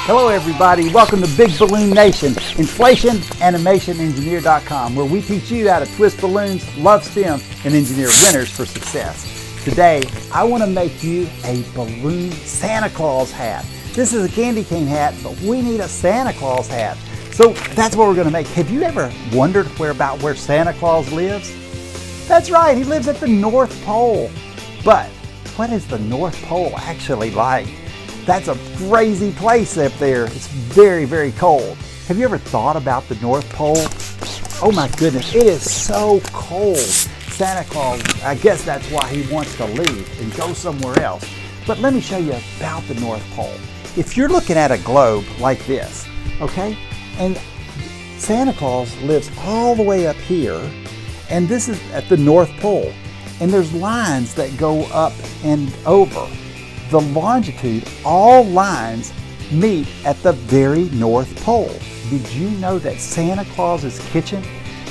Hello everybody, welcome to Big Balloon Nation, InflationAnimationEngineer.com, where we teach you how to twist balloons, love STEM, and engineer winners for success. Today, I want to make you a balloon Santa Claus hat. This is a candy cane hat, but we need a Santa Claus hat. So that's what we're going to make. Have you ever wondered where Santa Claus lives? That's right, he lives at the North Pole. But what is the North Pole actually like? That's a crazy place up there. It's very, very cold. Have you ever thought about the North Pole? Oh my goodness, it is so cold. Santa Claus, I guess that's why he wants to leave and go somewhere else. But let me show you about the North Pole. If you're looking at a globe like this, okay, and Santa Claus lives all the way up here, and this is at the North Pole, and there's lines that go up and over. The longitude, all lines meet at the very North Pole. Did you know that Santa Claus's kitchen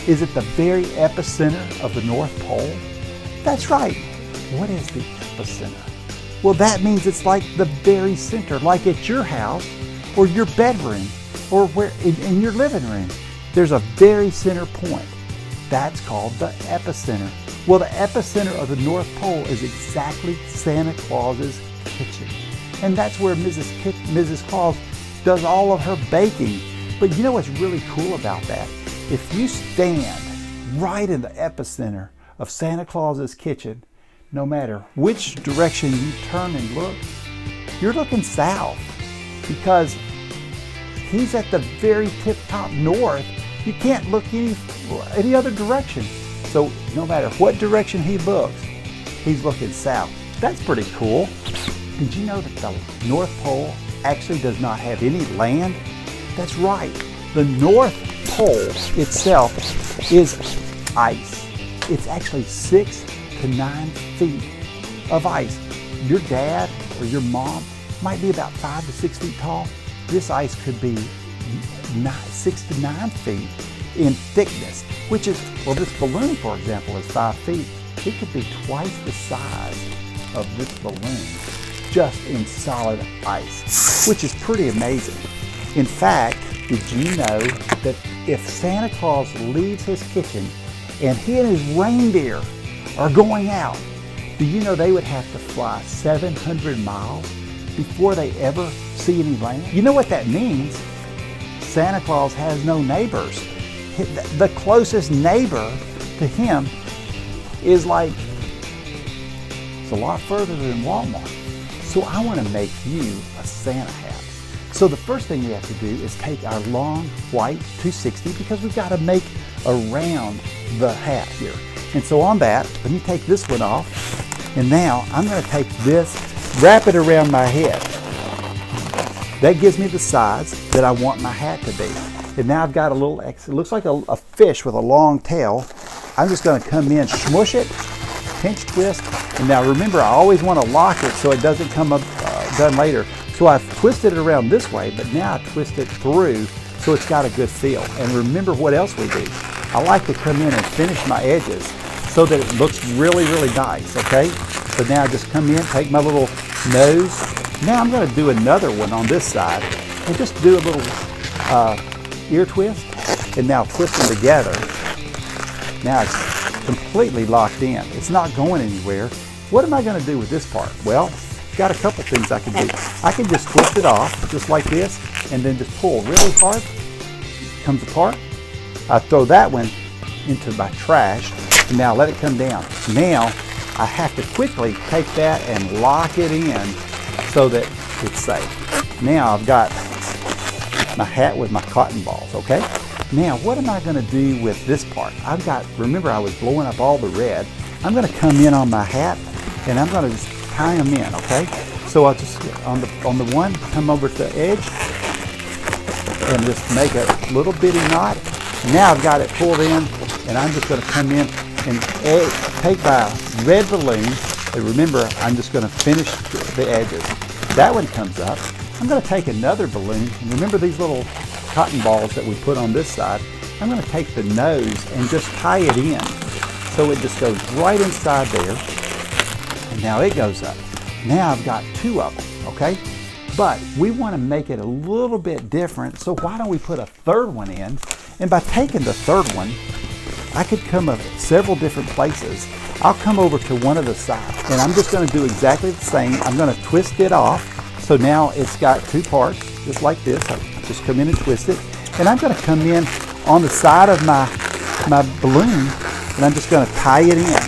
is at the very epicenter of the North Pole? That's right. What is the epicenter? Well, that means it's like the very center, like at your house or your bedroom or where in your living room. There's a very center point. That's called the epicenter. Well, the epicenter of the North Pole is exactly Santa Claus's kitchen. And that's where Mrs. Claus does all of her baking. But you know what's really cool about that? If you stand right in the epicenter of Santa Claus's kitchen, no matter which direction you turn and look, you're looking south because he's at the very tip-top north. You can't look any other direction. So no matter what direction he looks, he's looking south. That's pretty cool. Did you know that the North Pole actually does not have any land? That's right. The North Pole itself is ice. It's actually 6 to 9 feet of ice. Your dad or your mom might be about 5 to 6 feet tall. This ice could be 6 to 9 feet in thickness, which is, well, this balloon, for example, is 5 feet. It could be twice the size of this balloon just in solid ice, which is pretty amazing. In fact, did you know that if Santa Claus leaves his kitchen and he and his reindeer are going out, do you know they would have to fly 700 miles before they ever see any land? You know what that means? Santa Claus has no neighbors. The closest neighbor to him is like, it's a lot further than Walmart. So I want to make you a Santa hat. So the first thing we have to do is take our long white 260 because we've got to make around the hat here. And so on that, let me take this one off. And now I'm going to take this, wrap it around my head. That gives me the size that I want my hat to be. And now I've got a little, it looks like a fish with a long tail. I'm just going to come in, smush it, pinch twist. And now remember, I always want to lock it so it doesn't come up done later. So I've twisted it around this way, but now I twist it through so it's got a good feel. And remember what else we do. I like to come in and finish my edges so that it looks really, really nice, okay? So now I just come in, take my little nose. Now I'm going to do another one on this side and just do a little ear twist. And now twist them together. Now it's completely locked in. It's not going anywhere. What am I going to do with this part? Well, got a couple things I can do. I can just twist it off just like this and then just pull really hard. It comes apart. I throw that one into my trash and now let it come down. Now I have to quickly take that and lock it in so that it's safe. Now I've got my hat with my cotton balls, okay? Now, what am I going to do with this part? I've got, remember I was blowing up all the red. I'm going to come in on my hat and I'm going to just tie them in, okay? So I'll just, on the one, come over to the edge and just make a little bitty knot. Now I've got it pulled in and I'm just going to come in and take my red balloon. And remember, I'm just going to finish the edges. That one comes up. I'm going to take another balloon. And remember these little cotton balls that we put on this side? I'm going to take the nose and just tie it in. So it just goes right inside there. And now it goes up. Now I've got two of them, okay? but we want to make it a little bit different, so why don't we put a third one in? And by taking the third one, I could come up several different places. I'll come over to one of the sides, and I'm just going to do exactly the same. I'm going to twist it off, so now it's got two parts, just like this. I just come in and twist it, and I'm going to come in on the side of my balloon, and I'm just going to tie it in.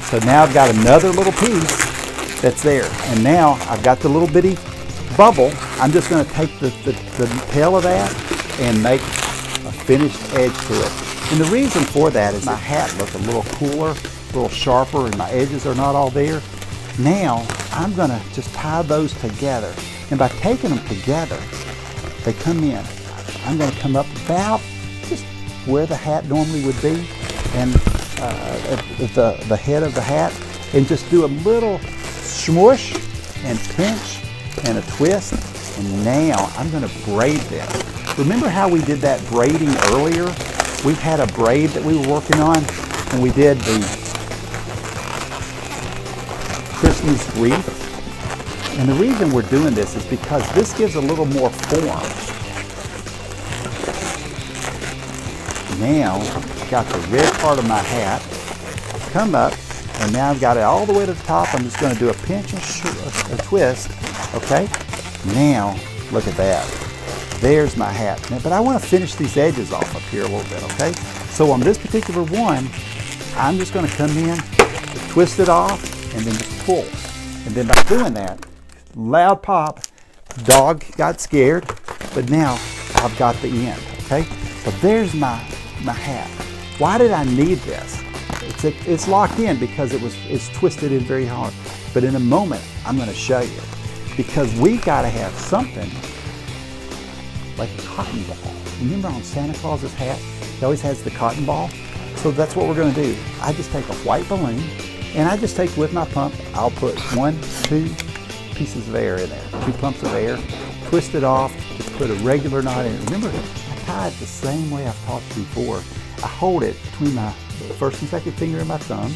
So now I've got another little piece that's there, and now I've got the little bitty bubble. I'm just going to take the tail of that and make a finished edge to it. And the reason for that is my hat look a little cooler, a little sharper, and my edges are not all there. Now I'm going to just tie those together, and by taking them together, they come in. I'm going to come up about just where the hat normally would be, and at the head of the hat, and just do a little smush and pinch and a twist. And now I'm going to braid them. Remember how we did that braiding earlier? We had a braid that we were working on, and we did the Christmas wreath. And the reason we're doing this is because this gives a little more form. Now I've got the red part of my hat come up, and now I've got it all the way to the top. I'm just going to do a pinch and a twist. Okay, now look at that. There's my hat. Now, but I want to finish these edges off up here a little bit. Okay, so on this particular one, I'm just going to come in, twist it off, and then just pull. And then by doing that, loud pop, dog got scared, but now I've got the end. Okay, so there's my hat. Why did I need this? It's locked in because it's twisted in very hard. But in a moment, I'm going to show you, because we got to have something like a cotton ball. Remember on Santa Claus's hat, he always has the cotton ball? So that's what we're going to do. I just take a white balloon, and I just take with my pump, I'll put 1, 2 pieces of air in there, 2 pumps of air, twist it off, just put a regular knot in it. Remember, I tie it the same way I've taught you before. I hold it between my first and second finger and my thumb,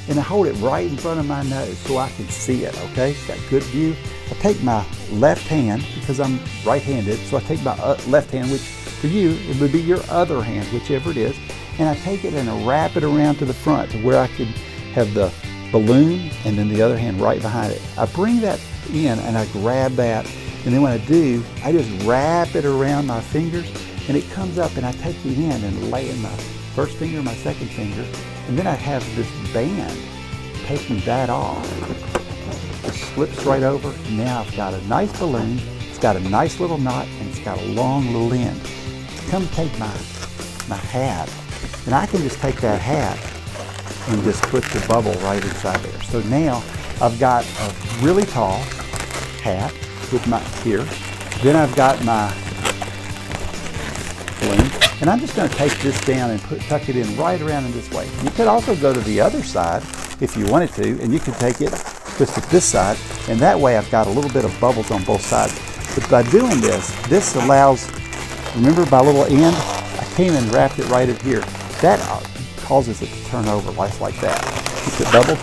and I hold it right in front of my nose so I can see it, okay? It's got good view. I take my left hand, because I'm right-handed, so I take my left hand, which for you, it would be your other hand, whichever it is, and I take it and I wrap it around to the front to where I can have the balloon and then the other hand right behind it. I bring that in and I grab that, and then when I do, I just wrap it around my fingers, and it comes up, and I take the end and lay in my first finger, my second finger, and then I have this band taking that off. It slips right over. Now I've got a nice balloon, it's got a nice little knot, and it's got a long little end. Come take my hat, and I can just take that hat and just put the bubble right inside there. So now I've got a really tall hat with my here. Then I've got my balloon, and I'm just going to take this down and tuck it in right around in this way. You could also go to the other side if you wanted to, and you could take it, twist it this side, and that way I've got a little bit of bubbles on both sides. But by doing this allows, remember my little end? I came and wrapped it right in here. That causes it to turn over like that. Keep it doubled.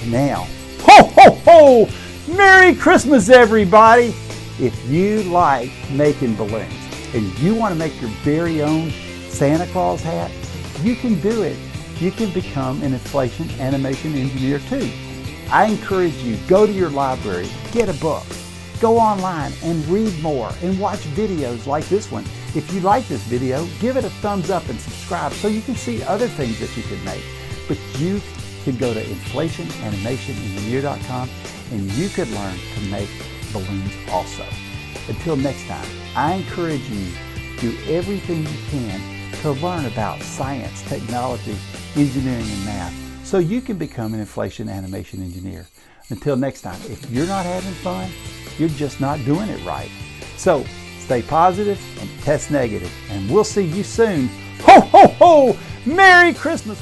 Now, ho, ho, ho! Merry Christmas, everybody! If you like making balloons, and you want to make your very own Santa Claus hat, you can do it. You can become an inflation animation engineer too. I encourage you, go to your library, get a book, go online and read more and watch videos like this one. If you like this video, give it a thumbs up and subscribe so you can see other things that you can make. But you can go to inflationanimationengineer.com and you could learn to make balloons also. Until next time, I encourage you to do everything you can to learn about science, technology, engineering, and math so you can become an inflation animation engineer. Until next time, if you're not having fun, you're just not doing it right. So stay positive and test negative, and we'll see you soon. Ho, ho, ho! Merry Christmas!